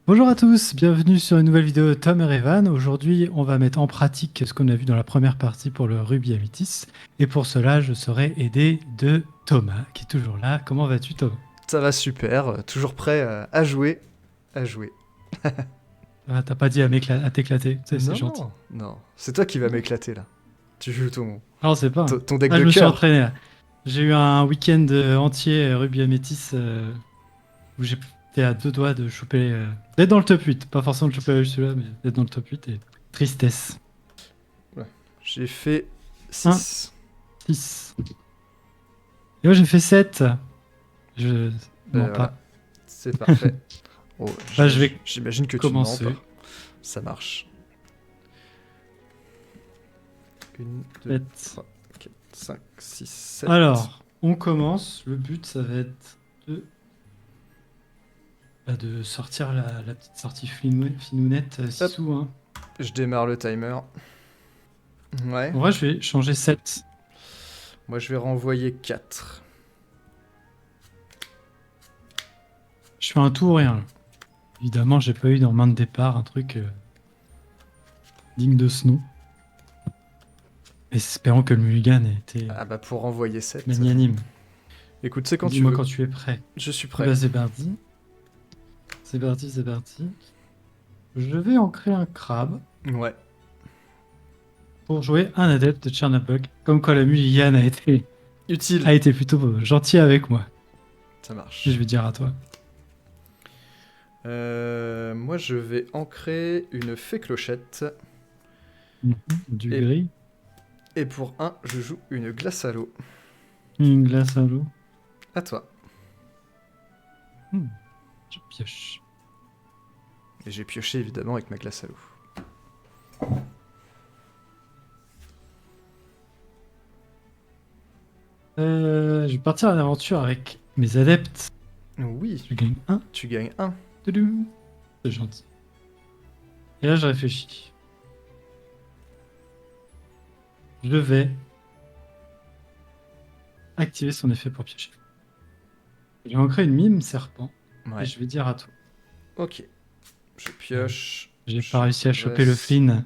Bonjour à tous, bienvenue sur une nouvelle vidéo de Tom et Revan. Aujourd'hui, on va mettre en pratique ce qu'on a vu dans la première partie pour le Ruby Amethyst. Et pour cela, je serai aidé de Thomas, qui est toujours là. Comment vas-tu, Thomas? Ça va super, toujours prêt à jouer. À jouer. Ah, t'as pas dit à t'éclater, c'est Non, gentil. non, non. C'est toi qui vas m'éclater là. Tu joues Alors, c'est pas. ton deck Ah, de je me suis cœur. entraîné là. J'ai eu un week-end entier Ruby Amethyst où j'étais à deux doigts de choper, d'être dans le top 8. Pas forcément de choper celui-là, mais d'être dans le top 8 et tristesse. Ouais. J'ai fait Un, 6. 6. Et moi, j'ai fait 7. Je mens Ben voilà, pas. c'est parfait. Oh, Bah, je vais j'imagine que tu ne mens pas. commencer. Ça marche. 1, 2, 7. 3, 4, 5, 6, 7. Alors, on commence. Le but, ça va être de sortir la petite sortie finounette Hop, 6 sous. Hein. je démarre le timer. Ouais. En vrai, je vais changer 7. Moi je vais renvoyer 4. Je fais un tout ou rien. Là. Évidemment, j'ai pas eu dans main de départ un truc digne de ce nom. Espérons que le mulligan ait été Ah bah pour renvoyer 7. magnanime. Écoute, c'est quand tu Dis-moi veux. quand tu es prêt. Je suis Eh prêt. ben, c'est parti. C'est parti, c'est parti. Je vais en créer un crabe Ouais. pour jouer un adepte de Chernabog. Comme quoi la mulligan Utile. a été plutôt gentil avec moi. Ça Je marche. vais dire à toi. Moi, je vais ancrer une fée clochette. Du Et, gris. et pour un, je joue une glace à l'eau. Une glace à l'eau. À toi. Hmm, je pioche. Et j'ai pioché évidemment avec ma glace à l'eau. Je vais partir à l'aventure avec mes adeptes. Oui, Je gagne un. tu gagnes un. Toudoum. C'est gentil. Et là, je réfléchis. Je vais activer son effet pour piocher. Je vais en créer une mime serpent. Et Ouais. je vais dire à toi. Ok. Je Ah oui. pioche. J'ai pas Je réussi à choper le redresse. flin.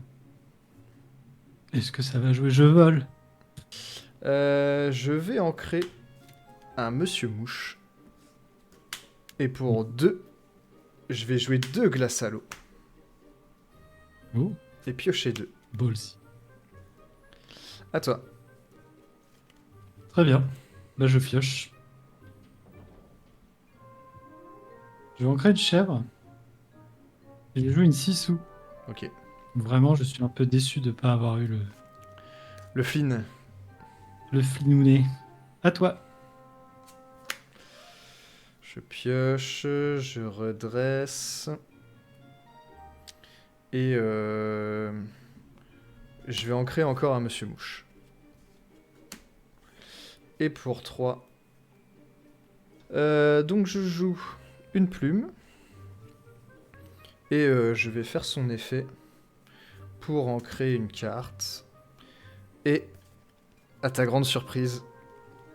Est-ce que ça va jouer? Je vole. Je vais ancrer un monsieur mouche. Et pour deux, je vais jouer deux glaces à l'eau. Oh, Et piocher deux. ballsy. À toi. Très bien. Bah, je pioche. Je vais en créer une chèvre. Et je joue une 6 sous. Ok. Vraiment, je suis un peu déçu de ne pas avoir eu Le flin. le flinounet. À toi. Je pioche. Je redresse. Et je vais ancrer encore un monsieur mouche. Et pour 3. Donc je joue une plume. Et je vais faire son effet pour ancrer une carte. Et, à ta grande surprise,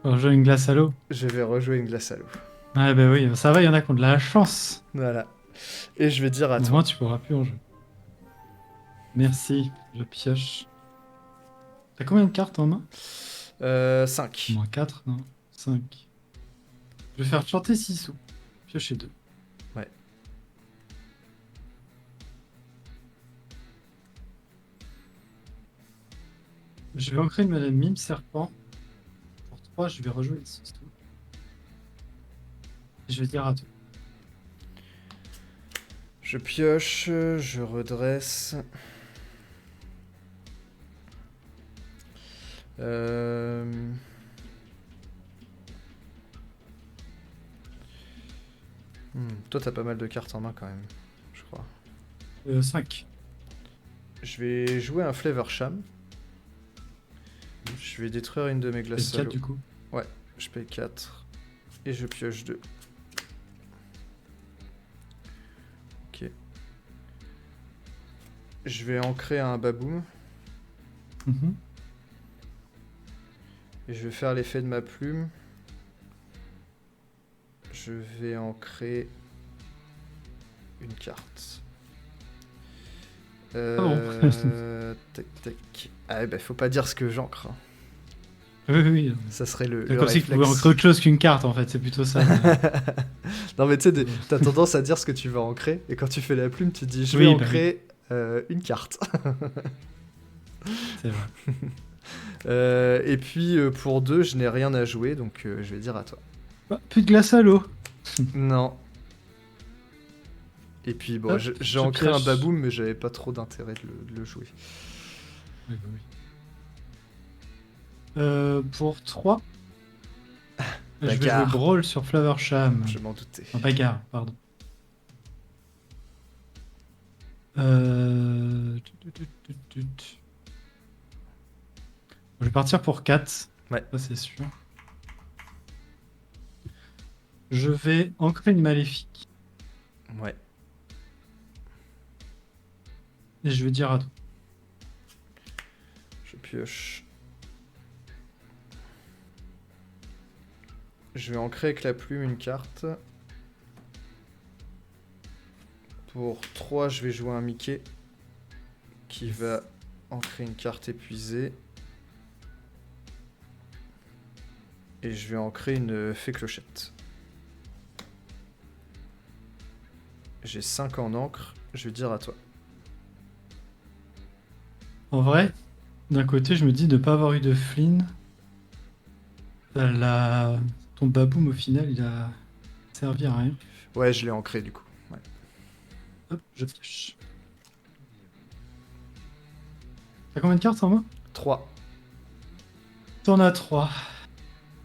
On joue une glace à l'eau. je vais rejouer une glace à l'eau. Ah bah oui, ça va, il y en a qui ont de la chance. Voilà. Et je vais dire à Au toi. moins, tu pourras plus en jouer. Merci, je pioche. T'as combien de cartes en main? 5. Moins 4, non? 5. Je vais faire chanter 6 sous. Piocher 2. Ouais. Je vais ancrer une madame mime serpent. Pour 3, je vais rejouer une 6 sous. Et je vais dire à toi. Je pioche, je redresse. Euh... Toi, t'as pas mal de cartes en main quand même, je crois. 5. Je vais jouer un Flavor Sham. Je vais détruire une de mes Et glaces à 4 l'eau. du coup. Ouais, je paye 4. Et je pioche 2. Ok. Je vais ancrer un Baboom. Mhm. Et je vais faire l'effet de ma plume. Je vais ancrer une carte. bon. Tac, tac. Ah, bah, faut pas dire ce que j'ancre, hein. Oui, oui. Ça serait le C'est comme si tu pouvais réflexe. ancrer autre chose qu'une carte, en fait. C'est plutôt ça. Non, mais tu sais, t'as tendance à dire ce que tu vas ancrer, et quand tu fais la plume, tu dis je vais Oui, bah oui, ancrer une carte. c'est vrai. Et puis pour 2, je n'ai rien à jouer, donc je vais dire à toi. Bah, plus de glace à l'eau. Non. Et puis bon, Hop, j'ai je ancré un pioche. baboum, mais j'avais pas trop d'intérêt de le jouer. Oui, bah oui. Pour 3, je vais jouer Bagarre. Brawl sur Flowersham. Je m'en doutais. En bagarre, pardon. Je vais partir pour 4. Ouais. Ça, c'est sûr. Je vais ancrer une maléfique. Ouais. Et je vais dire à toi. Je pioche. Je vais ancrer avec la plume une carte. Pour 3, je vais jouer un Mickey qui va ancrer une carte épuisée. Et je vais ancrer une fée clochette. J'ai 5 en encre, je vais dire à toi. En vrai, d'un côté, je me dis de ne pas avoir eu de Flynn. Ton baboum, au final, il a servi à rien. Ouais, je l'ai ancré du coup. Ouais. Hop, je pioche. T'as combien de cartes en main? 3. T'en as 3.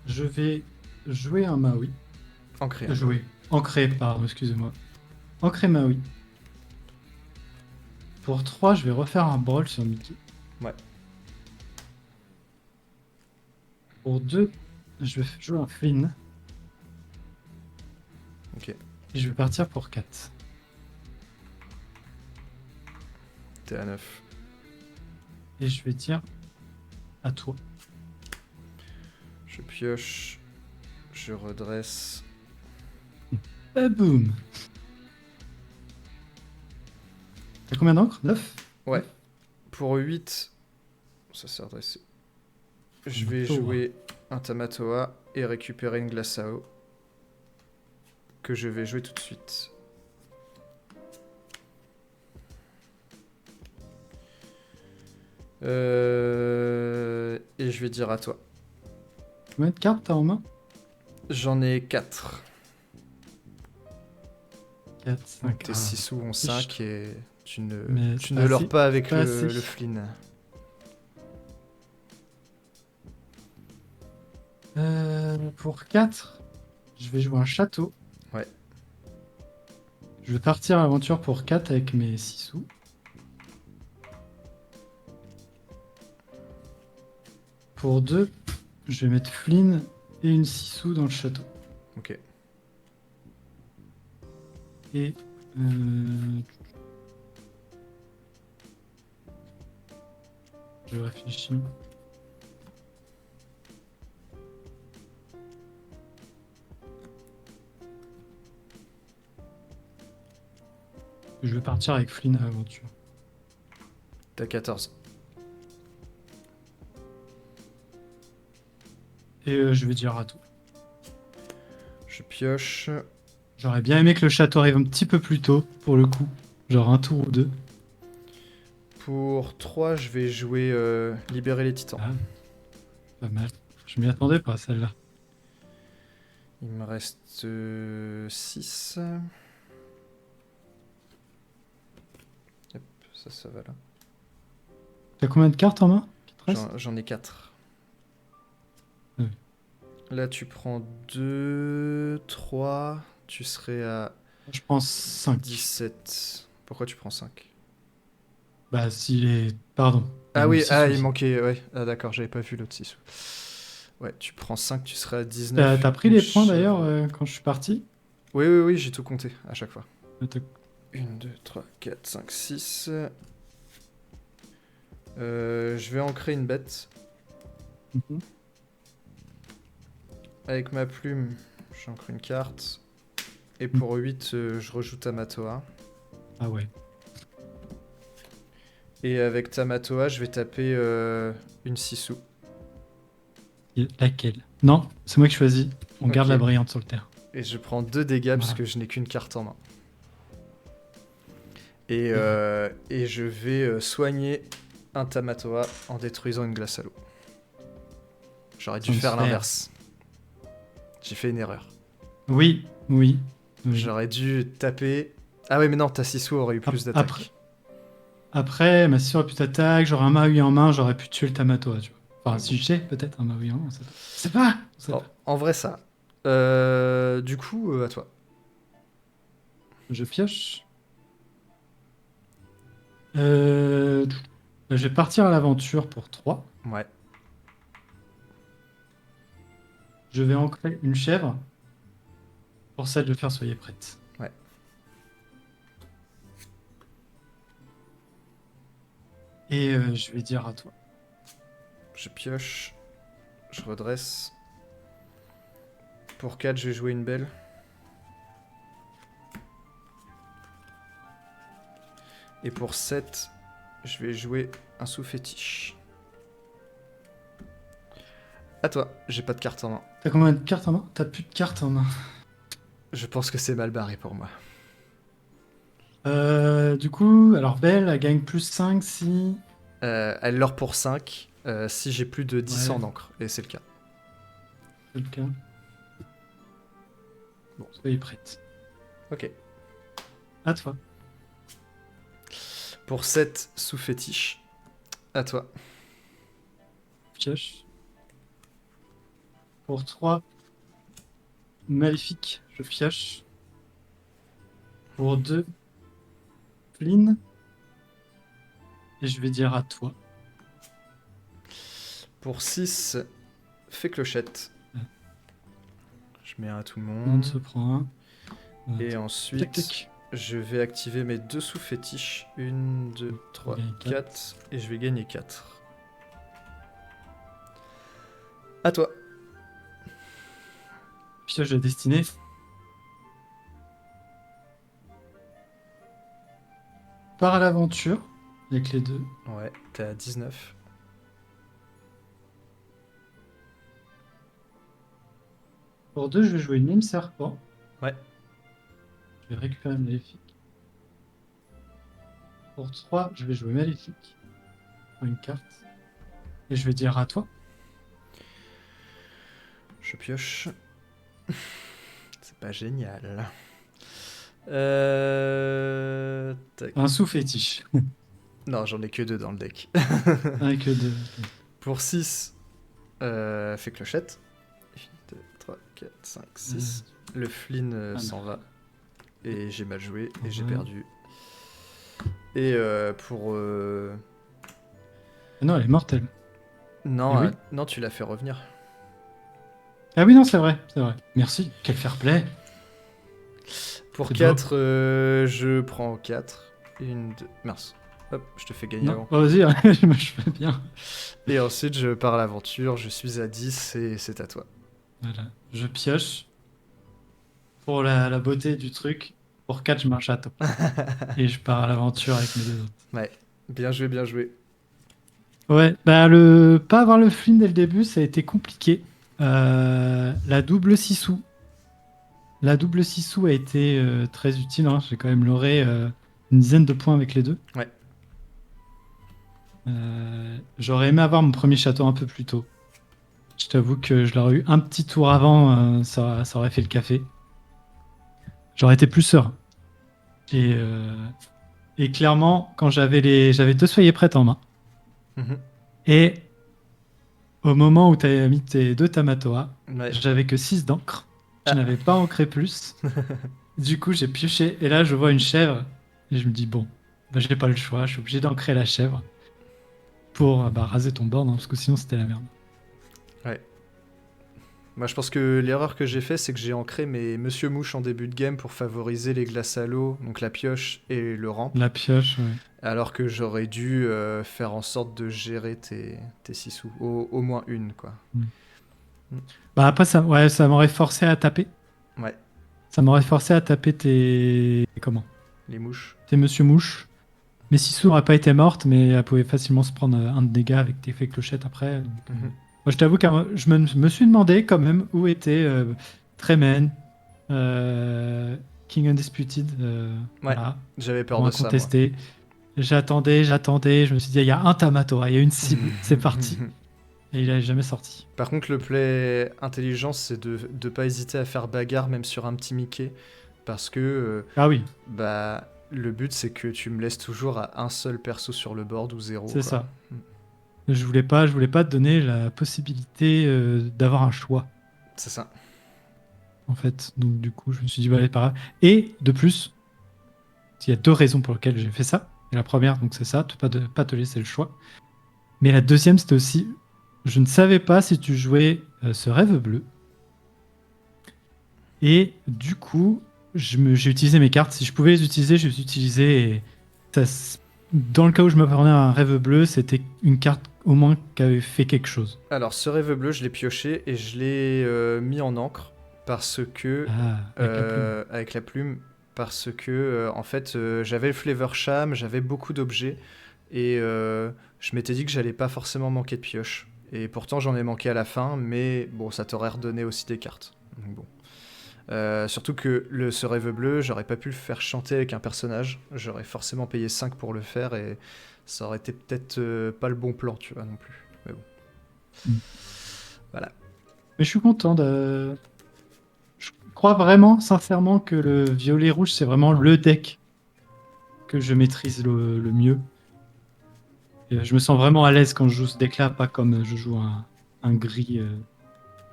Je vais jouer un Maui. Ancré. Hein. Jouer. Ancrer, pardon, excusez-moi. Ancrer Maui. Pour 3, je vais refaire un brawl sur Mickey. Ouais. Pour 2, je vais jouer un Flynn. Ok. Et je vais partir pour 4. T'es à 9. Et je vais dire à toi. Je pioche. Je redresse. Boum. T'as combien d'encre? 9? Ouais. Pour 8, ça s'est redressé. Je vais jouer un Tamatoa et récupérer une glace à eau. Que je vais jouer tout de suite. Et je vais dire à toi. Combien de cartes t'as en main? J'en ai 4. 4, 5. Tes 6 sous ont 5 et tu ne pas leurres assez. pas avec Pas assez. le Flynn. Pour 4, je vais jouer un château. Ouais. Je vais partir à l'aventure pour 4 avec mes 6 sous. Pour 2, je vais mettre Flynn et une 6 sous dans le château. Ok. Et je réfléchis. Je vais partir avec Flynn à l'aventure. T'as 14. Et je vais dire à tout. Je pioche. J'aurais bien aimé que le château arrive un petit peu plus tôt, pour le coup. Genre un tour ou deux. Pour 3, je vais jouer Libérer les Titans. Ah, pas mal. Je m'y attendais pas, celle-là. Il me reste 6. Hop, ça va là. T'as combien de cartes en main qui te restent? J'en ai 4. Oui. Là, tu prends 2, 3. Tu serais à Je pense 5. 17. Pourquoi tu prends 5? Bah, s'il est. Pardon. Ah oui, Six il aussi. manquait. Ouais. Ah d'accord, j'avais pas vu l'autre 6. Ouais, tu prends 5, tu serais à 19. T'as pris les points d'ailleurs quand je suis parti? Oui, j'ai tout compté à chaque fois. T'as- 1, 2, 3, 4, 5, 6. Je vais ancrer une bête. Mhm. Avec ma plume, j'ancre une carte. Et pour 8, je rejoue Tamatoa. Ah ouais. Et avec Tamatoa, je vais taper une Sisu. Laquelle? Non, c'est moi qui choisis. On garde Ok. la brillante sur le terrain. Et je prends 2 dégâts parce Voilà. que je n'ai qu'une carte en main. Et je vais soigner un Tamatoa en détruisant une glace à l'eau. J'aurais dû faire Transfert. l'inverse. J'ai fait une erreur. Oui, oui. oui. J'aurais dû taper... Ah ouais, mais non, ta Sisu aurait eu plus d'attaque. Après, ma sœur a pu t'attaquer, j'aurais un Maui en main, j'aurais pu tuer le Tamatoa, tu vois. Enfin, si j'ai peut-être un Maui en main, on sait pas. C'est pas, on sait pas. En vrai, ça. Du coup, à toi. Je pioche. Je vais partir à l'aventure pour 3. Ouais. Je vais ancrer une chèvre. Pour ça, de le faire, soyez prête. Ouais. Et je vais dire à toi. Je pioche. Je redresse. Pour 4, je vais jouer une belle. Et pour 7, je vais jouer un sous-fétiche. À toi, j'ai pas de carte en main. T'as combien de cartes en main? T'as plus de cartes en main. Je pense que c'est mal barré pour moi. Du coup, alors Belle, elle gagne plus 5 si... Elle l'or pour 5 si j'ai plus de 10 Ouais. en encre. Et c'est le cas. C'est le cas. Bon, soyez prête. Ok. À toi. Pour 7, sous-fétiche. À toi. Pioche. Pour 3, Maléfique, je pioche. Pour 2, Flynn. Et je vais dire à toi. Pour 6, fais clochette. Ouais. Je mets un à tout le On monde. se prend un. Et Tac, ensuite, tac. je vais activer mes 2 sous-fétiches. 1, 2, 3, gagner 4. Et je vais gagner 4. À toi. Pioche de destinée. Pars à l'aventure avec les 2. Ouais, t'es à 19. Pour 2, je vais jouer une mime serpent. Ouais. Je vais récupérer Maléfique. Pour 3, je vais jouer Maléfique. Une carte. Et je vais dire à toi. Je pioche. C'est pas génial. Tac. Un sous-fétiche. Non, j'en ai que 2 dans le deck. Avec 2. Pour 6, fais clochette. 1, 2, 3, 4, 5, 6. Le Flynn s'en va. Et j'ai mal joué et j'ai perdu. Et pour... Non, elle est mortelle. Non, oui. non, tu l'as fait revenir. Ah oui, non, c'est vrai. C'est vrai. Merci. Quel fair play. Pour C'est 4, je prends 4. 1, 2... Mince. Hop, je te fais gagner Non, avant. oh, vas-y, je fais bien. Et ensuite, je pars à l'aventure. Je suis à 10 et c'est à toi. Voilà. Je pioche. Pour la beauté du truc. Pour 4, je mets un château. Et je pars à l'aventure avec mes 2 autres. Ouais, bien joué, bien joué. Ouais, bah pas avoir le Flynn dès le début, ça a été compliqué. La double Sissou. La double Sissou a été très utile. Hein. J'ai quand même leurré une dizaine de points avec les 2. Ouais. J'aurais aimé avoir mon premier château un peu plus tôt. Je t'avoue que je l'aurais eu un petit tour avant, ça aurait fait le café. J'aurais été plus serein. Et clairement, quand j'avais 2 soyez prêtes en main. Mhm. Et au moment où tu avais mis tes 2 Tamatoa, Ouais. j'avais que 6 d'encre. Je n'avais pas ancré plus. Du coup, j'ai pioché. Et là, je vois une chèvre. Et je me dis, bon, bah, j'ai pas le choix. Je suis obligé d'ancrer la chèvre pour raser ton board, hein, parce que sinon, c'était la merde. Ouais. Moi, je pense que l'erreur que j'ai fait, c'est que j'ai ancré mes Monsieur Mouche en début de game pour favoriser les glaces à l'eau, donc la pioche et le ramp. La pioche, ouais. Alors que j'aurais dû faire en sorte de gérer tes Sissou. Au moins une, quoi. Bah après, ça m'aurait forcé à taper. Ouais. Ça m'aurait forcé à taper tes... Comment? les mouches. C'est Monsieur Mouche. Mais Sissou n'aurait pas été morte, mais elle pouvait facilement se prendre un de dégâts avec des effets clochettes après. Donc, Mhm. moi, je t'avoue que je me suis demandé quand même où était Tremen, King Undisputed. Ouais, Voilà, j'avais peur pour de ça, moi. incontesté. J'attendais. Je me suis dit, il y a un Tamatoa, il y a une cible, c'est parti. Et il n'est jamais sorti. Par contre, le play intelligence, c'est de ne pas hésiter à faire bagarre, même sur un petit Mickey. Parce que Ah oui, bah, le but, c'est que tu me laisses toujours à un seul perso sur le board ou zéro. c'est Quoi. ça. Je voulais pas te donner la possibilité d'avoir un choix, C'est ça. en fait. Donc, du coup, je me suis dit, bah, allez, pas grave. Et de plus, il y a deux raisons pour lesquelles j'ai fait ça. Et la première, donc, c'est ça, pas te laisser le choix. Mais la deuxième, c'était aussi, je ne savais pas si tu jouais ce rêve bleu. Et du coup, j'ai utilisé mes cartes. Si je pouvais les utiliser, je les utilisais. Et dans le cas où je me prenais un rêve bleu, c'était une carte au moins qui avait fait quelque chose. Alors, ce rêve bleu, je l'ai pioché et je l'ai mis en encre parce que. Ah, avec la plume. Avec la plume. Parce que, en fait, j'avais le Flavor Sham, j'avais beaucoup d'objets. Et je m'étais dit que j'allais pas forcément manquer de pioche. Et pourtant, j'en ai manqué à la fin, mais bon, ça t'aurait redonné aussi des cartes. Donc bon. Surtout que ce rêve bleu, j'aurais pas pu le faire chanter avec un personnage. J'aurais forcément payé 5 pour le faire et ça aurait été peut-être pas le bon plan, tu vois, non plus. Mais bon. Mm. Voilà. Mais je suis content de. Je crois vraiment, sincèrement, que le violet rouge, c'est vraiment le deck que je maîtrise le mieux. Et je me sens vraiment à l'aise quand je joue ce deck-là, pas comme je joue un gris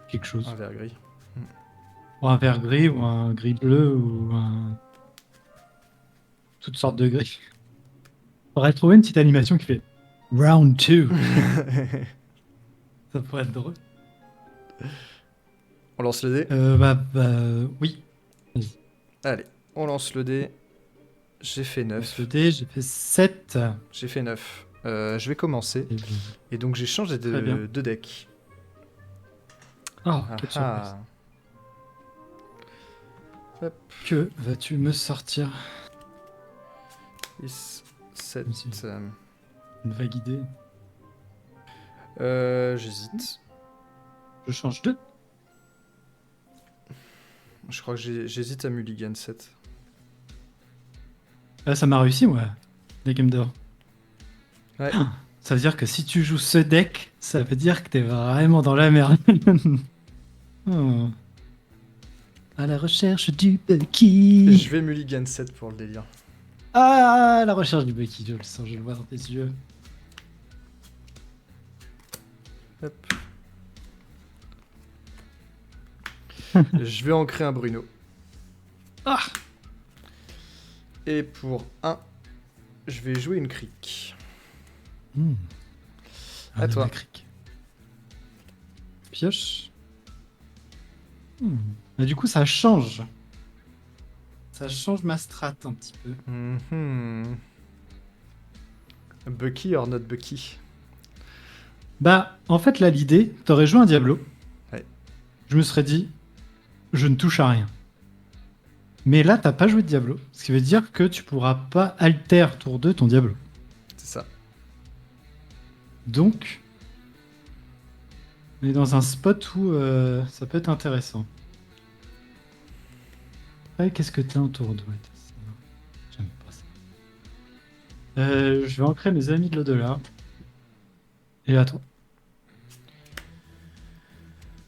quelque chose. Un vert gris. Ou un vert gris, ou un gris bleu, ou un. Toutes sortes de gris. Faudrait trouver une petite animation qui fait Round 2. Ça pourrait être drôle. On lance le dé. Oui. Allez, on lance le dé. J'ai fait Le 9. dé, j'ai fait 7. J'ai fait 9. Je vais commencer. Et donc j'ai changé Très bien. de deck. Oh, quelle surprise. Hop. Que vas-tu me sortir? 6, 7. Une vague idée. J'hésite. Je change de. Je crois que j'hésite à Mulligan 7. Ah, ça m'a réussi, ouais. Les games d'or. Ouais. Ça veut dire que si tu joues ce deck, ça veut dire que t'es vraiment dans la merde. Oh. À la recherche du Bucky. Je vais Mulligan 7 pour le délire. Ah, la recherche du Bucky, je le sens, je le vois dans tes yeux. Hop. Je vais en créer un Bruno. Ah. Et pour 1, je vais jouer une crique. À toi. Pioche. Mais du coup, ça change. Ça change ma strat un petit peu. Bucky or not Bucky? Bah, en fait, là, l'idée, t'aurais joué un Diablo. Ouais. Je me serais dit, je ne touche à rien. Mais là, t'as pas joué de Diablo. Ce qui veut dire que tu pourras pas alter tour 2 ton Diablo. C'est ça. Donc, on est dans un spot où ça peut être intéressant. Ouais, qu'est-ce que t'as en tour 2? J'aime pas ça. Je vais ancrer mes amis de l'au-delà. Et à toi.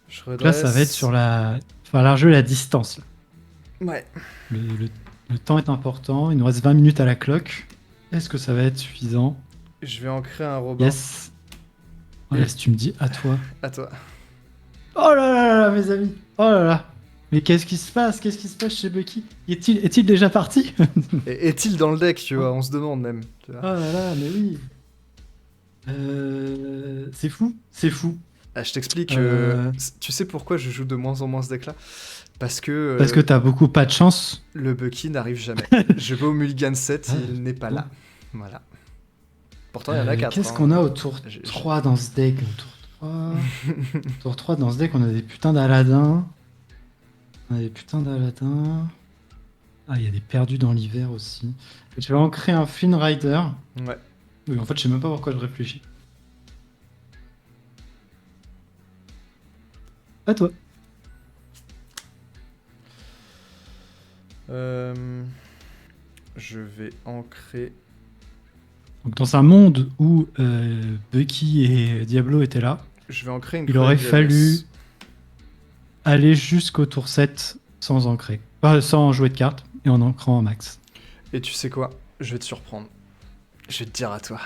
Je Donc là, ça va être sur la. Enfin, la jouer la distance. Là. Ouais. Le temps est important. Il nous reste 20 minutes à la cloque. Est-ce que ça va être suffisant? Je vais en créer un Robin. Yes. Voilà, si tu me dis à toi. À toi. Oh là là là, mes amis. Oh là là. Mais qu'est-ce qui se passe? Qu'est-ce qui se passe chez Bucky? Est-il déjà parti? Est-il dans le deck, tu vois? On se demande même. Tu vois. Oh là là, mais oui. C'est fou. C'est fou. Ah, je t'explique. Tu sais pourquoi je joue de moins en moins ce deck-là? Parce que t'as beaucoup pas de chance. Le Bucky n'arrive jamais. Je vais au Mulligan 7, il n'est pas là. Voilà. Pourtant, il y en a 4. Qu'est-ce qu'on a au tour 3 dans ce deck? Au tour 3... tour 3 dans ce deck, on a des putains d'Aladin. Ah, il y a des perdus dans l'hiver aussi. Et je vais ancrer un Flynn Rider. Ouais. Oui, en fait, je sais même pas pourquoi je réfléchis. À toi. Euh, je vais ancrer. Donc, dans un monde où Bucky et Diablo étaient là, Je vais ancrer une il aurait cruelle fallu glace. aller jusqu'au tour 7 sans ancrer. Sans jouer de cartes et en ancrant un max. Et tu sais quoi? Je vais te surprendre. Je vais te dire à toi.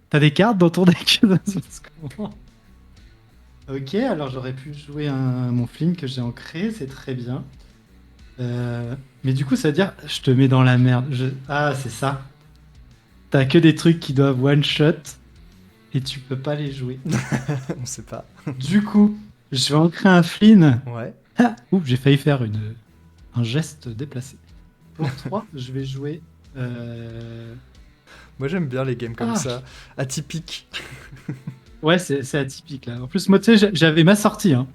T'as des cartes dans ton deck? Ça se passe comment? Ok, alors j'aurais pu jouer mon Flynn que j'ai ancré, c'est très bien. Mais du coup, ça veut dire, je te mets dans la merde. Ah, c'est ça. T'as que des trucs qui doivent one shot et tu peux pas les jouer. On sait pas. Du coup, je vais ancrer un Flynn. Ouais. Ah, oups, j'ai failli faire un geste déplacé. Pour 3, je vais jouer. euh, Moi j'aime bien les games comme Ah, ça. Atypiques. ouais, c'est atypique là. En plus, moi, tu sais, j'avais ma sortie. Hein.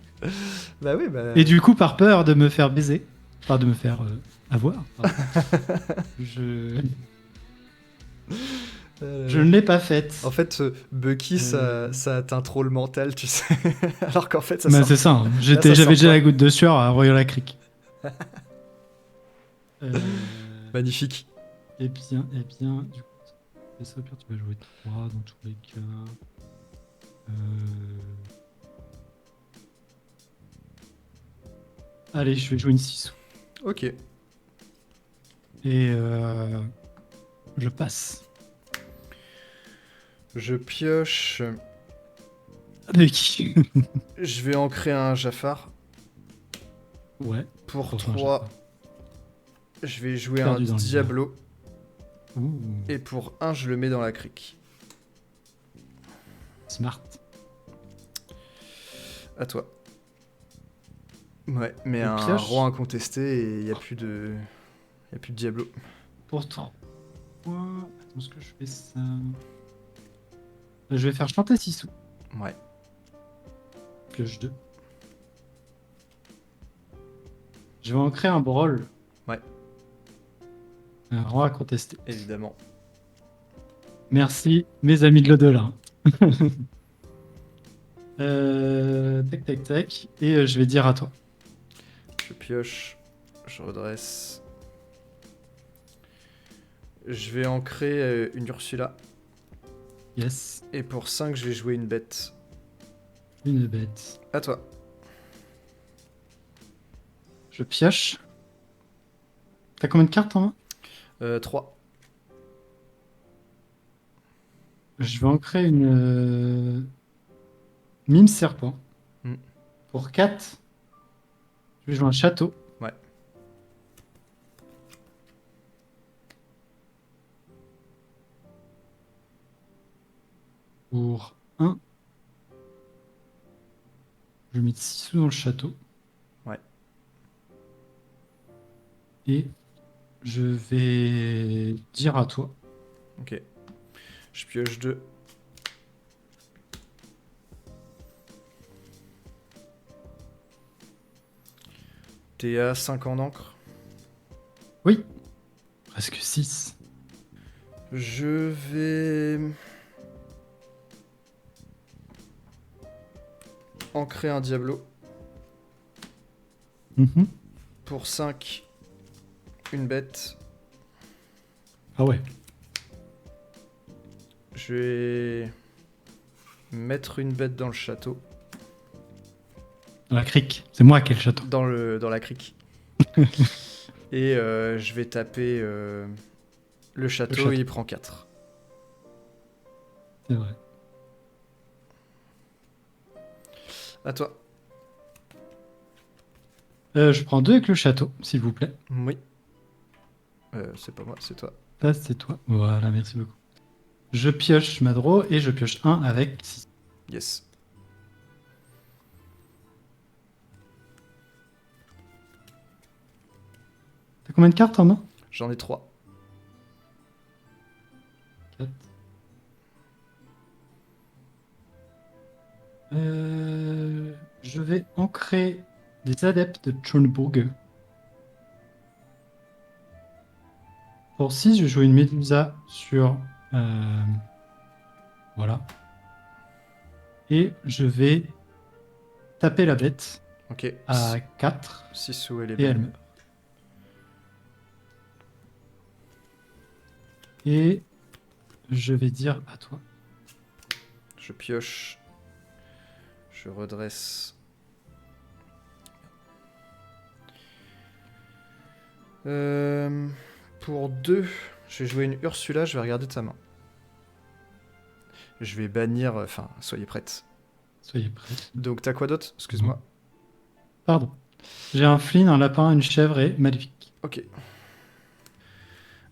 Bah oui, bah. Et du coup, par peur de me faire baiser, enfin de me faire avoir, pardon, je, je ne l'ai pas faite. En fait, Bucky, ça atteint trop le mental, tu sais. Alors qu'en fait, ça Mais sort. c'est ça, hein. Là, ça J'avais sort déjà pas. la goutte de sueur à Royal la Crique. Euh, Magnifique. du coup, et ça, au pire, tu vas jouer 3 dans tous les cas. Euh, Allez, je vais jouer une 6 Ok. et je passe. Je pioche. Avec qui? Je vais ancrer un Jafar. Ouais, Pour pourtant, j'ai 3, pas je vais jouer un perdu dans l'hiver. Diablo. Ouh, Et pour 1, je le mets dans la crique. smart. À toi. Ouais, mais Je un roi pioche incontesté et il n'y a plus de. Y a plus de Diablo. pour 3. Attends, est-ce que je fais ça? Je vais faire chanter Sissou. Ouais. Pioche 2. Je vais en créer un brawl. Ouais. Un roi à contester. Évidemment. Merci, mes amis de l'au-delà. Tac, tac, tac. Et je vais dire à toi. Je pioche. Je redresse. Je vais ancrer une Ursula. Yes, Et pour 5, je vais jouer une bête. une bête. À toi. Je pioche. T'as combien de cartes en main? 3. Je vais en créer une mime serpent. Hmm. Pour 4, je vais jouer un château. Ouais. Pour 1, je vais mettre 6 sous dans le château. Ouais. Et je vais dire à toi. Ok. Je pioche 2. T'es à 5 en encre. Oui, presque 6. Je vais ancrer un Diablo. Pour 5, une bête. Ah ouais. Je vais mettre une bête dans le château. Dans la crique. C'est moi qui ai le château. Dans la crique. Et je vais taper le château et il prend 4. C'est vrai. À toi. Je prends 2 avec le château, s'il vous plaît. Oui. C'est pas moi, c'est toi. Ça, c'est toi. Voilà, merci beaucoup. Je pioche ma draw et je pioche 1 avec 6. Yes. T'as combien de cartes en main? J'en ai 3. 4. Je vais ancrer des adeptes de Chornburg. Pour 6, je vais jouer une Médusa sur... euh, voilà. Et je vais taper la bête Ok. à 4 Sissou, elle est et elle bannie. meurt. Et je vais dire à toi. Je pioche. Je redresse. Pour 2, je vais jouer une Ursula, je vais regarder ta main. Je vais bannir... Enfin, soyez prêtes. Soyez prêts. Donc t'as quoi d'autre? Excuse-moi. Pardon. J'ai un Flynn, un lapin, une chèvre et Maléfique. Ok.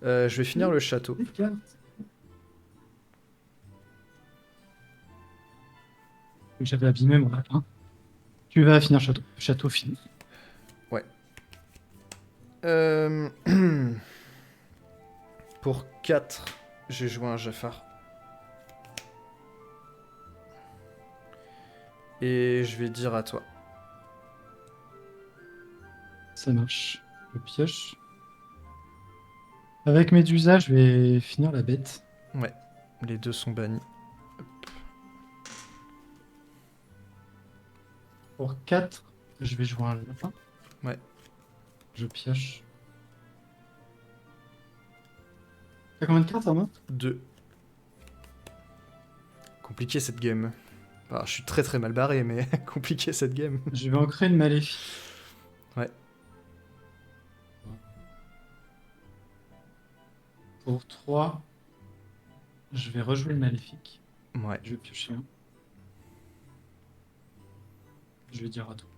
Je vais finir le château. Des cartes. J'avais abîmé mon lapin. Tu vas finir château. Château fini. Ouais. Pour 4, j'ai joué un Jafar. Et je vais dire à toi. Ça marche. Je pioche. Avec Médusa, je vais finir la bête. Ouais, les deux sont bannis. Pour 4, je vais jouer un lapin. Ouais. Je pioche. T'as combien de cartes en main? 2. Compliqué cette game. Enfin, je suis très très mal barré, mais compliqué cette game. Je vais ancrer une Maléfique. Ouais. Pour 3, je vais rejouer le Maléfique. Ouais. Je vais piocher un. Je vais dire à toi.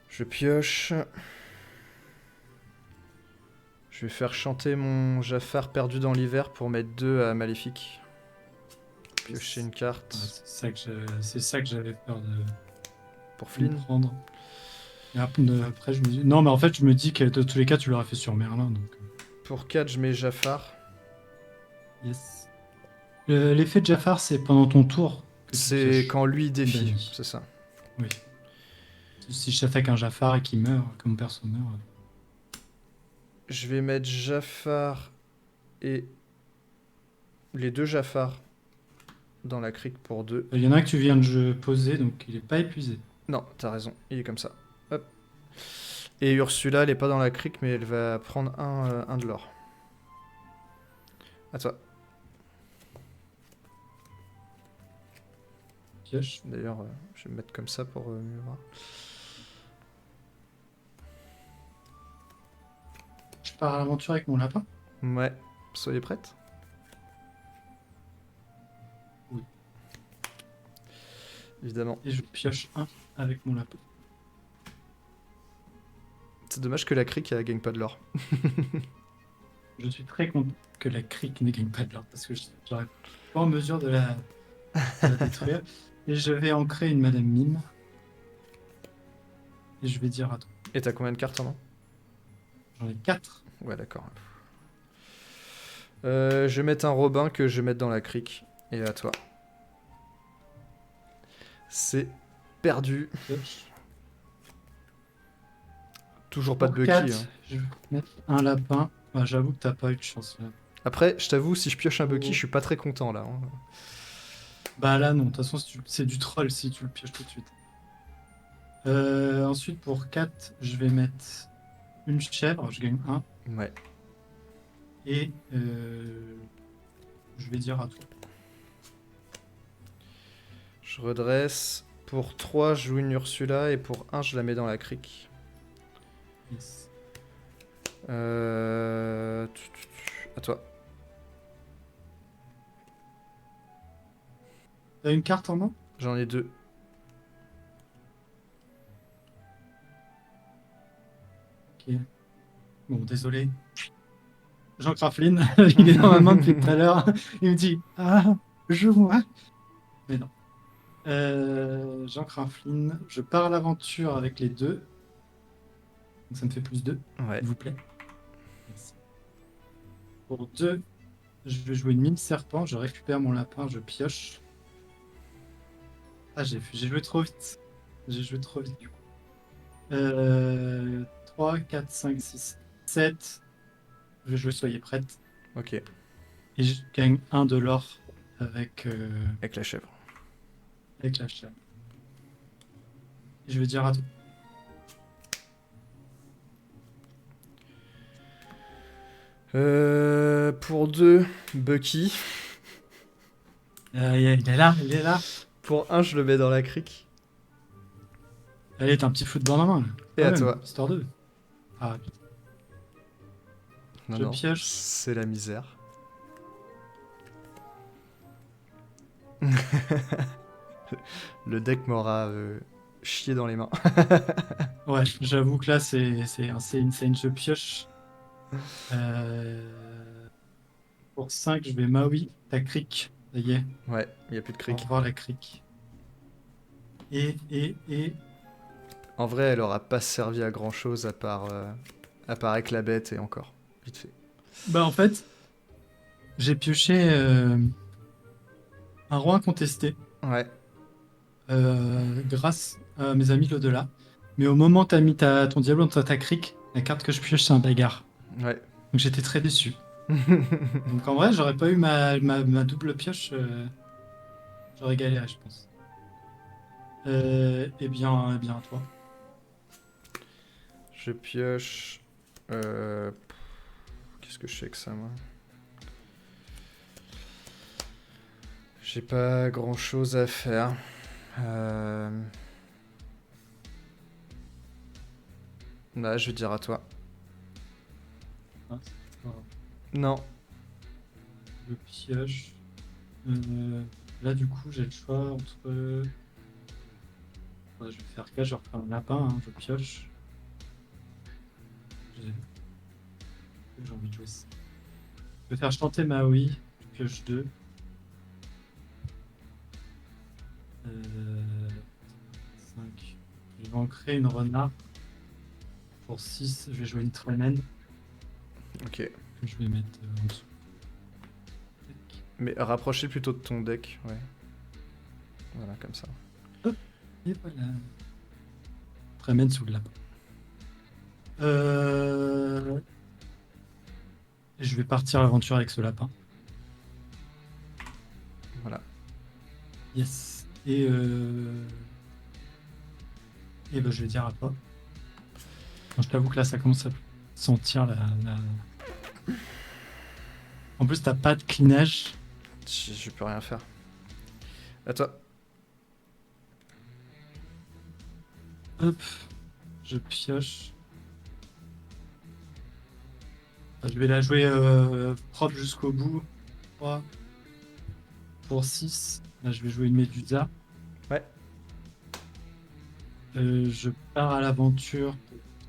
Je pioche. Je vais faire chanter mon Jafar perdu dans l'hiver pour mettre 2 à Maléfique. Piocher une Ouais, carte c'est ça que j'avais peur pour de Flynn. prendre. Et après, je me dis... Non, mais en fait, je me dis que de tous les cas, tu l'aurais fait sur Merlin. Donc... Pour 4, je mets Jafar. Yes. L'effet de Jafar, c'est pendant ton tour que tu C'est pioches. quand lui défie, Banni. c'est ça. Oui. Si je t'attaque un Jafar et qu'il meurt, comme personne meurt... Je vais mettre Jafar et les 2 Jafar dans la crique pour 2. Il y en a un que tu viens de poser, donc il est pas épuisé. Non, t'as raison, il est comme ça. Hop. Et Ursula, elle est pas dans la crique, mais elle va prendre un de l'or. À toi. Pioche. D'ailleurs, je vais me mettre comme ça pour mieux voir. Je pars à l'aventure avec mon lapin. Ouais, soyez prêtes. Oui. Évidemment. Et je pioche un avec mon lapin. C'est dommage que la crique, elle gagne pas de l'or. Je suis très content que la crique ne gagne pas de l'or parce que je n'aurais pas en mesure de la détruire. Et je vais ancrer une Madame Mime. Et je vais dire à toi. Et t'as combien de cartes en main? J'en ai 4. Ouais, d'accord. Je vais mettre un Robin que je vais mettre dans la crique. Et à toi. C'est perdu. Pioche. Toujours pas de Pour Bucky. 4, Hein. je vais mettre un lapin. Ah, j'avoue que t'as pas eu de chance là. Après, je t'avoue, si je pioche un Bucky, je suis pas très content là. Hein. Bah là, non. De toute façon, c'est du troll si tu le pioches tout de suite. Ensuite, pour 4, je vais mettre une chèvre. Je gagne 1. Ouais. Et je vais dire à toi. Je redresse. Pour 3, je joue une Ursula. Et pour 1, je la mets dans la crique. Yes. À toi. T'as une carte en main? J'en ai 2. Ok. Bon, désolé. Jean Craflin, il est dans ma main depuis tout à l'heure. Il me dit ah, joue-moi. Mais non. Jean Craflin, je pars à l'aventure avec les 2. Donc ça me fait plus 2, Ouais. s'il vous plaît. Merci. Pour 2, je vais jouer une mine serpent. Je récupère mon lapin, je pioche. Ah, j'ai joué trop vite. J'ai joué trop vite du coup. 3, 4, 5, 6, 7. Je vais jouer Soyez prête. Ok, Et je gagne 1 de l'or avec, avec la chèvre. avec la chaîne. Et je vais dire à toi. Pour 2, Bucky. Il est là, il est là. Pour 1, je le mets dans la crique. Allez, t'as un petit foot dans la main, là. Et Quand à même, toi. histoire d'eux. Ah, putain. Non, Je non, pioche. c'est la misère. Le deck m'aura chié dans les mains. Ouais, j'avoue que là, c'est insane. Je pioche. Pour 5, je vais Maui, ta crique. Ça y est, Ouais, il n'y a plus de au crique. revoir la crique. Et. En vrai, elle aura pas servi à grand chose à part avec la bête et encore. Vite fait. Bah, en fait, j'ai pioché un roi incontesté Ouais, grâce à mes amis de l'au-delà. Mais au moment où t'as mis ton diable dans ta crique, la carte que je pioche, c'est un bagarre. ouais. Donc j'étais très déçu. Donc en vrai, j'aurais pas eu ma double pioche, j'aurais galéré, je pense. Eh bien, à toi. Je pioche. euh, Qu'est-ce que je fais avec ça, moi? J'ai pas grand chose à faire. Bah, je vais dire à toi. Ah, c'est pas grave. Non. Je pioche. Là, du coup, j'ai le choix entre. Ouais, je vais faire cas, je refais un lapin, hein, je pioche. J'ai j'ai envie de jouer ça. Je vais faire chanter Maui, je pioche 2. 5. Je vais en créer une renard. Pour 6, je vais jouer une Tremen Ok. que je vais mettre en dessous. Tac. Mais rapprochez plutôt de ton deck, ouais. Voilà, comme ça. Et voilà. Tremen sous le lapin. Euh... et je vais partir à l'aventure avec ce lapin. Voilà. Yes. Et ben, je vais dire à toi. Je t'avoue que là, ça commence à sentir la- En plus, t'as pas de clinage. Je peux rien faire. À toi. Hop. Je pioche. Je vais la jouer propre jusqu'au bout. 3 pour 6. Là, je vais jouer une Médusa. Ouais. Je pars à l'aventure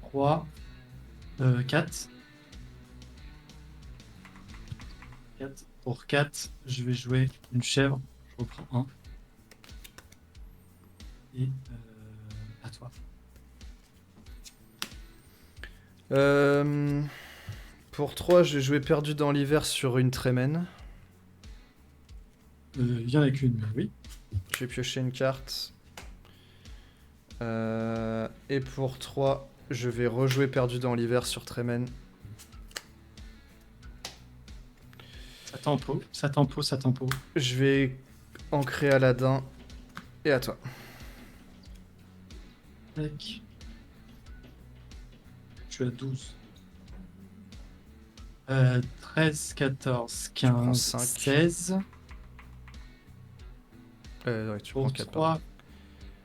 pour 3. 4. 4. Pour 4, je vais jouer une chèvre. Je reprends 1. Et à toi. Pour 3, je vais jouer perdu dans l'hiver sur une Tremen. Il y en a qu'une, mais oui. Je vais piocher une carte. Et pour 3, je vais rejouer perdu dans l'hiver sur Tremen. Ça tempo. Je vais ancrer Aladdin. Et à toi. Tac. Je suis à 12. 13, 14, Tu prends 15, 5. 16. Ouais, tu Pour prends 4. 3,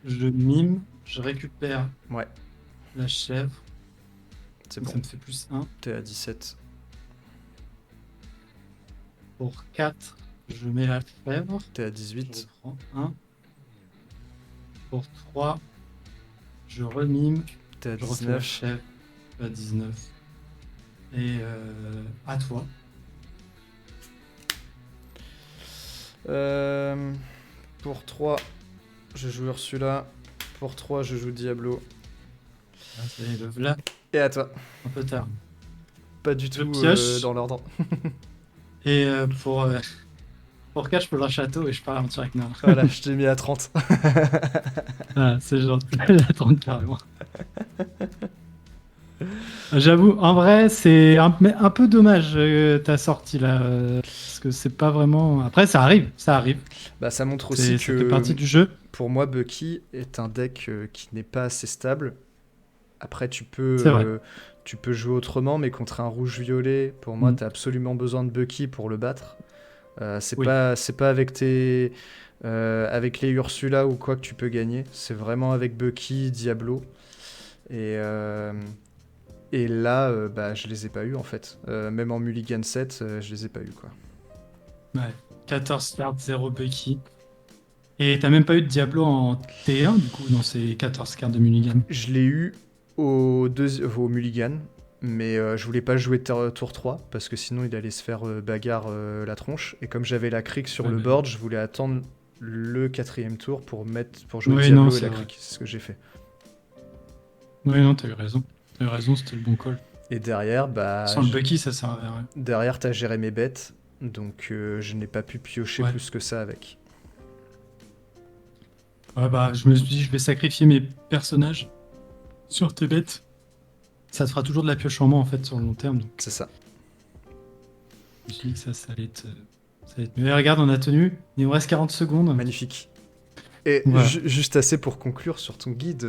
je mime, je récupère Ouais, la chèvre. c'est Donc bon. ça me fait plus 1. T'es à 17. Pour 4, je mets la chèvre. T'es à Je 18. reprends 1. Pour 3, je remime. T'es à Je refais la 19. chèvre à 19. Et à toi. Pour 3, je joue Ursula. Pour 3, je joue Diablo. Ah, ça y est, le v'là, Et à toi. un peu tard. Pas du Je tout pioche. dans l'ordre. Et pour 4, je peux un château et je pars à l'aventure avec Nord. Voilà, je t'ai mis à 30. Ah, c'est gentil. La 30 carrément. J'avoue, en vrai, c'est mais un peu dommage ta sortie là, parce que c'est pas vraiment. Après, ça arrive, ça arrive. Bah, ça montre aussi Ça fait que partie du jeu. pour moi, Bucky est un deck qui n'est pas assez stable. Après, C'est vrai. tu peux jouer autrement, mais contre un rouge-violet, pour moi, Mm. tu as absolument besoin de Bucky pour le battre. Oui. C'est pas avec avec les Ursula ou quoi que tu peux gagner. C'est vraiment avec Bucky, Diablo. Et, euh, et là, bah, je les ai pas eu en fait. Même en Mulligan 7, je les ai pas eu quoi. Ouais. 14 cartes, 0 Bucky. Et t'as même pas eu de Diablo en T1 du coup dans ces 14 cartes de Mulligan. Je l'ai eu au Mulligan, mais je voulais pas jouer tour 3 parce que sinon il allait se faire bagarre la tronche. Et comme j'avais la crique sur Ouais, le bah, board, je voulais attendre le quatrième tour pour jouer oui, non, Diablo et c'est la vrai. crique. C'est ce que j'ai fait. Oui, non, t'as eu raison. T'as eu raison, c'était le bon call. Et derrière, bah, Sans le Bucky, ça sert à rien. derrière t'as géré mes bêtes, donc je n'ai pas pu piocher Ouais. plus que ça avec. Ouais, bah, je me suis dit, je vais sacrifier mes personnages sur tes bêtes. Ça te fera toujours de la pioche en main en fait sur le long terme. Donc, C'est ça. je me suis dit que ça allait être mieux. Et regarde, on a tenu. Il nous reste 40 secondes. Magnifique. Et Voilà. juste assez pour conclure sur ton guide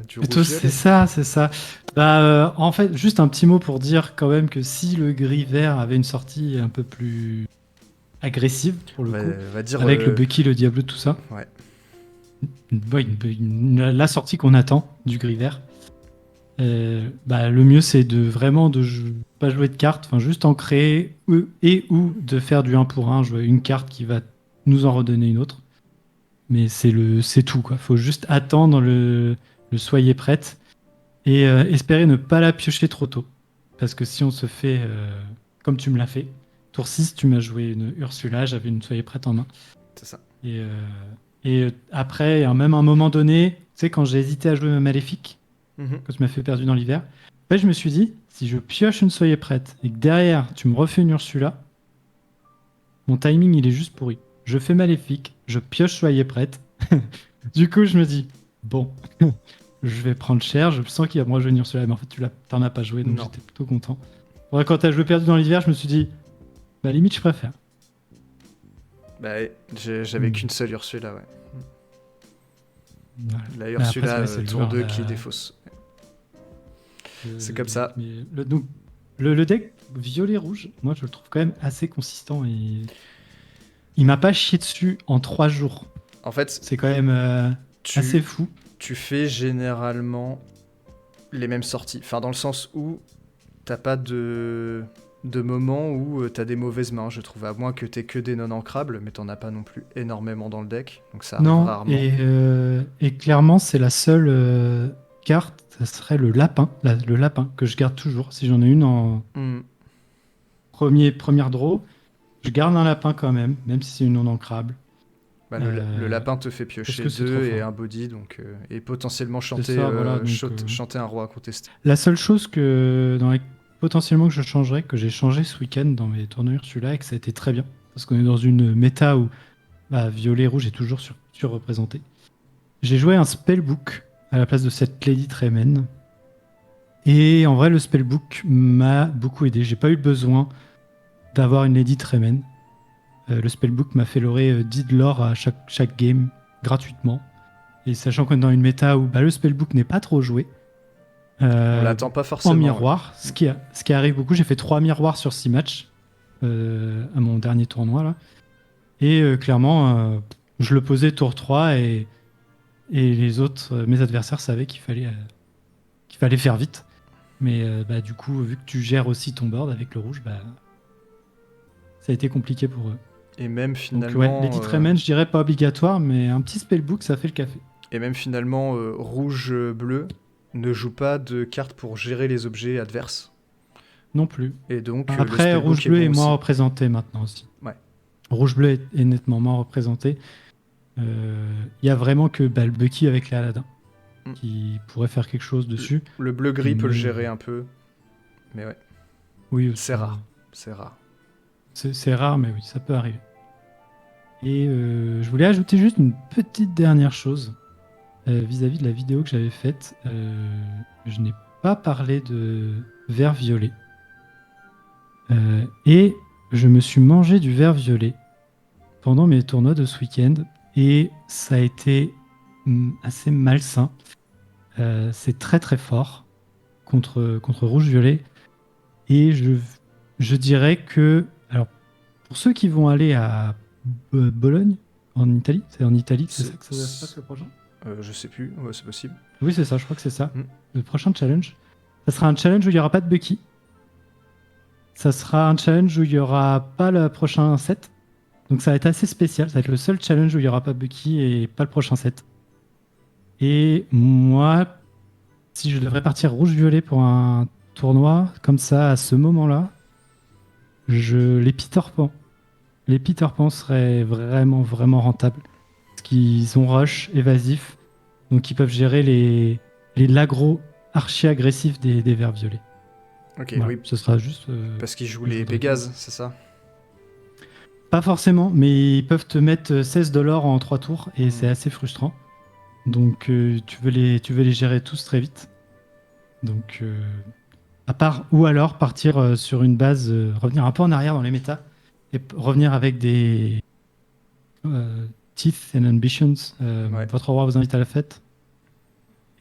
du Et tout, c'est rouge-violet. ça, c'est ça. Bah, en fait, juste un petit mot pour dire quand même que si le gris-vert avait une sortie un peu plus agressive, pour le coup, Va dire. avec le Bucky, le Diablo, tout ça, Ouais. ouais, la sortie qu'on attend du gris-vert, bah, le mieux c'est de vraiment pas jouer de cartes, enfin juste en créer ou de faire du 1 pour 1, jouer une carte qui va nous en redonner une autre. Mais c'est tout quoi. Faut juste attendre le soyez prête et espérer ne pas la piocher trop tôt. Parce que si on se fait comme tu me l'as fait, tour 6, tu m'as joué une Ursula, j'avais une soyez prête en main. C'est ça. Et après, à même un moment donné, tu sais, quand j'ai hésité à jouer ma Maléfique, Mhm. quand tu m'as fait perdu dans l'hiver, en fait, je me suis dit, si je pioche une Soyez prête et que derrière, tu me refais une Ursula, mon timing, il est juste pourri. Je fais Maléfique, je pioche Soyez prête. Du coup, je me dis, bon, je vais prendre cher, je sens qu'il va me rejoindre Ursula, mais en fait, t'en as pas joué, donc Non. j'étais plutôt content. Ouais, quand t'as joué perdu dans l'hiver, je me suis dit, bah limite, je préfère. Bah, j'avais Hmm. qu'une seule Ursula, ouais. Voilà. La Mais après, c'est Ursula vrai, c'est le tour joueur. 2 qui défausse. Le, C'est le comme deck. ça. Mais donc, le deck violet-rouge, moi je le trouve quand même assez consistant et il m'a pas chié dessus en 3 jours. En fait, C'est quand même assez tu, fou. tu fais généralement les mêmes sorties. Enfin, dans le sens où t'as pas de moment où t'as des mauvaises mains, je trouve. À moins que t'aies que des non ancrables, mais t'en as pas non plus énormément dans le deck. Donc ça arrive Non, rarement. et clairement, c'est la seule carte, ça serait le lapin, le lapin que je garde toujours. Si j'en ai une en Hmm. première draw, je garde un lapin quand même si c'est une non ancrable. Bah, le Euh, lapin te fait parce piocher que c'est trop 2 et fort. un body, donc, et potentiellement C'est ça, voilà. Donc, chanter un roi incontesté. la seule chose potentiellement que je changerais, que j'ai changé ce week-end dans mes tournures celui-là, et que ça a été très bien, parce qu'on est dans une méta où bah, violet rouge est toujours surreprésenté. J'ai joué un spellbook à la place de cette Lady Tremen. Et en vrai, le spellbook m'a beaucoup aidé. J'ai pas eu besoin d'avoir une Lady Tremen. Le spellbook m'a fait lorer 10 de l'or à chaque game gratuitement. Et sachant qu'on est dans une méta où bah, le spellbook n'est pas trop joué, On euh, l'attend pas en forcément, ouais. miroir, ce qui arrive beaucoup. J'ai fait 3 miroirs sur 6 matchs à mon dernier tournoi. Là. Et clairement, je le posais tour 3 et les autres, mes adversaires savaient qu'il fallait faire vite. Mais bah, du coup, vu que tu gères aussi ton board avec le rouge, bah, ça a été compliqué pour eux. Et même Donc ouais, finalement, Lady Tremen, je dirais pas obligatoire, mais un petit spellbook, ça fait le café. rouge-bleu ne joue pas de carte pour gérer les objets adverses. Non plus. Et donc, le Après, spellbook est rouge-bleu est bon moins aussi. représenté maintenant aussi. Ouais. Rouge-bleu est nettement moins représenté. Il y a vraiment que bah, le Bucky avec les Aladdin Mm. qui pourrait faire quelque chose dessus. Le bleu-gris peut le Mais gérer un peu. Mais ouais, oui, c'est rare. C'est rare. c'est rare, mais oui, ça peut arriver. Et je voulais ajouter juste une petite dernière chose vis-à-vis de la vidéo que j'avais faite. Je n'ai pas parlé de vert violet. Et je me suis mangé du vert violet pendant mes tournois de ce week-end et ça a été assez malsain. C'est très très fort contre rouge-violet. Et je dirais que, alors, pour ceux qui vont aller à Bologne, en Italie, c'est en Italie, c'est ça que ça se passe le prochain? Je sais plus, ouais, c'est possible. Oui, c'est ça, je crois que c'est ça. Le prochain challenge, ça sera un challenge où il n'y aura pas de Bucky. Ça sera un challenge où il n'y aura pas le prochain set. Donc ça va être assez spécial. Ça va être le seul challenge où il n'y aura pas Bucky et pas le prochain set. Et moi, si je devrais partir rouge-violet pour un tournoi comme ça, à ce moment-là, les Peter Pan. Les Peter Pan seraient vraiment, vraiment rentables. Parce qu'ils ont rush, évasif. Donc ils peuvent gérer les lagros archi-agressifs des verts violets. Ok, voilà, oui. Ce sera juste... Parce qu'ils jouent les Pégases, c'est ça? Pas forcément, mais ils peuvent te mettre 16 $ en 3 tours et c'est assez frustrant. Donc tu veux les gérer tous très vite. Donc à part ou alors partir sur une base, revenir un peu en arrière dans les méta et revenir avec des Teeth and Ambitions. Votre roi vous invite à la fête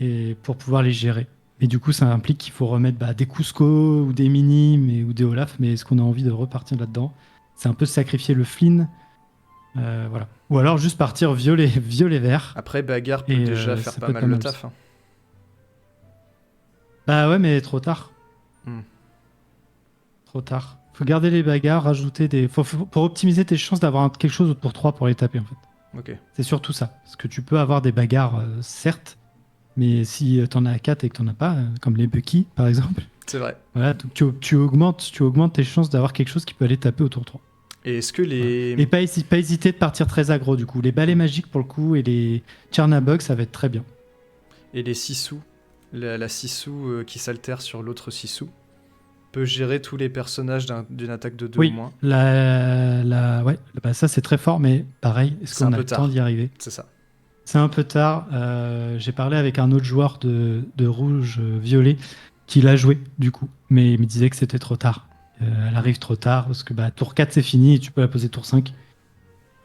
et pour pouvoir les gérer. Et du coup, ça implique qu'il faut remettre des Cusco ou des Mini ou des Olaf. Mais est-ce qu'on a envie de repartir là-dedans? C'est un peu sacrifier le Flynn. Voilà. Ou alors juste partir violet-vert. Après, bagarre peut déjà faire pas mal le taf. Hein. Bah ouais, mais trop tard. Trop tard. Faut garder les bagarres, rajouter des... pour optimiser tes chances d'avoir quelque chose pour 3 pour les taper, en fait. Ok. C'est surtout ça. Parce que tu peux avoir des bagarres, certes, mais si t'en as 4 et que t'en as pas, comme les Bucky, par exemple... C'est vrai. Voilà, donc tu augmentes tes chances d'avoir quelque chose qui peut aller taper au tour 3. Et est-ce que les... Et pas hésiter de partir très aggro, du coup. Les balais magiques, pour le coup, et les Chernabog, ça va être très bien. Et les Sissou, la Sissou qui s'altère sur l'autre Sissou, peut gérer tous les personnages d'une attaque de 2 ou moins. Ouais, ça c'est très fort, mais pareil, est-ce qu'on a le temps d'y arriver? C'est ça. C'est un peu tard. J'ai parlé avec un autre joueur de rouge-violet qui l'a joué, du coup, mais il me disait que c'était trop tard. Elle arrive trop tard, parce que tour 4 c'est fini, et tu peux la poser tour 5.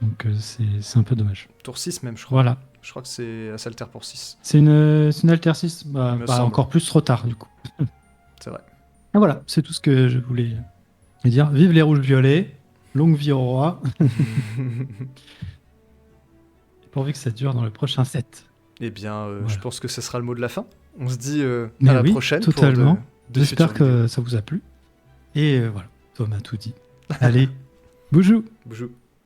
Donc c'est un peu dommage. Tour 6 même, je crois. Voilà. Je crois que c'est s'altère pour 6. C'est une alter 6 encore plus trop tard, du coup. C'est vrai. Et voilà, c'est tout ce que je voulais dire. Vive les rouges-violets, longue vie au roi. Pourvu que ça dure dans le prochain set. Eh bien, je pense que ce sera le mot de la fin. On se dit à la prochaine. Totalement. J'espère que ça vous a plu. Et voilà, Thomas a tout dit. Allez, boujou. Boujou.